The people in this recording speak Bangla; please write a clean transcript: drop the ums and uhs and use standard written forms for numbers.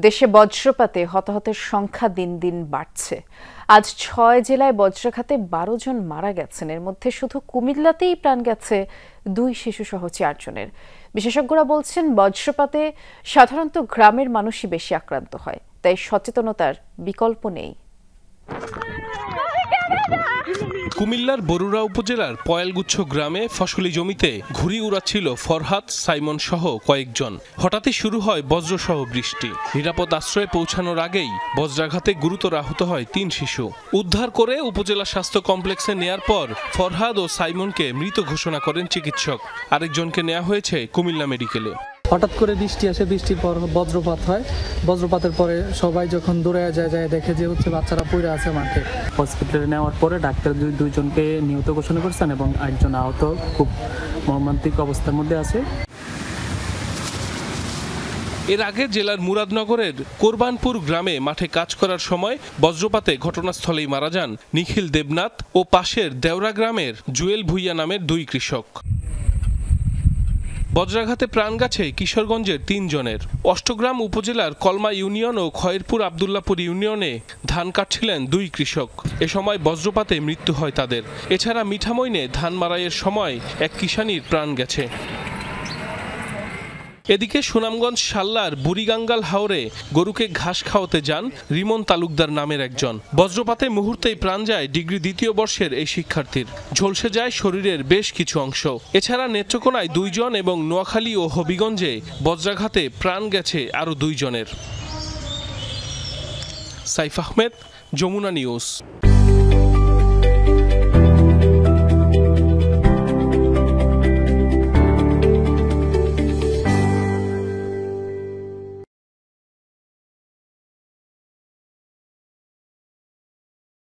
দেশে বজ্রপাতে হতাহতের সংখ্যা দিন দিন বাড়ছে। আজ ৬ জেলায় বজ্রাঘাতে ১২ জন মারা গেছেন। এর মধ্যে শুধু কুমিল্লাতেই প্রাণ গেছে ২ শিশুসহ ৪ জনের। বিশেষজ্ঞরা বলছেন, বজ্রপাতে সাধারণত গ্রামের মানুষই বেশি আক্রান্ত হয়, তাই সচেতনতার বিকল্প নেই। কুমিল্লার বরুড়া উপজেলার পয়ালগুচ্ছ গ্রামে ফসলি জমিতে ঘুড়ি উড়াচ্ছিল ফরহাদ, সাইমন সহ কয়েকজন। হঠাৎই শুরু হয় বজ্রসহ বৃষ্টি। নিরাপদ আশ্রয়ে পৌঁছানোর আগেই বজ্রাঘাতে গুরুতর আহত হয় ৩ শিশু। উদ্ধার করে উপজেলা স্বাস্থ্য কমপ্লেক্সে নেয়ার পর ফরহাদ ও সাইমনকে মৃত ঘোষণা করেন চিকিৎসক। আরেকজনকে নেওয়া হয়েছে কুমিল্লা মেডিকেলে। হঠাৎ করে বৃষ্টি আসে, বৃষ্টির পর বজ্রপাত হয়। বজ্রপাতের পরে সবাই যখন দৌড়ে যায় দেখে যে বাচ্চারা পড়ে আছে মাঠে। হসপিটালে নেওয়ার পরে ডাক্তার দুইজনকে নিহত ঘোষণা করছেন এবং একজন আহত খুব মর্মান্তিক অবস্থার মধ্যে আছে। এর আগে জেলার মুরাদনগরের কোরবানপুর গ্রামে মাঠে কাজ করার সময় বজ্রপাতে ঘটনাস্থলেই মারা যান নিখিল দেবনাথ ও পাশের দেওরা গ্রামের জুয়েল ভুইয়া নামের 2 কৃষক। বজ্রাঘাতে প্রাণ গেছে কিশোরগঞ্জের 3 জনের। অষ্টগ্রাম উপজেলার কলমা ইউনিয়ন ও খয়েরপুর আবদুল্লাপুর ইউনিয়নে ধান কাটছিলেন 2 কৃষক। এ সময় বজ্রপাতে মৃত্যু হয় তাদের। এছাড়া মিঠামইনে ধান মাড়াইয়ের সময় এক কিষানীর প্রাণ গেছে। এদিকে সুনামগঞ্জ শাল্লার বুড়িগাঙ্গাল হাওরে গরুকে ঘাস খাওয়াতে যান রিমন তালুকদার নামের একজন। বজ্রপাতে মুহূর্তেই প্রাণ যায় ডিগ্রি 2য় বর্ষের এই শিক্ষার্থীর। ঝলসে যায় শরীরের বেশ কিছু অংশ। এছাড়া নেত্রকোনায় 2 জন এবং নোয়াখালী ও হবিগঞ্জে বজ্রাঘাতে প্রাণ গেছে আরও 2 জনের। সাইফ আহমেদ, যমুনা নিউজ।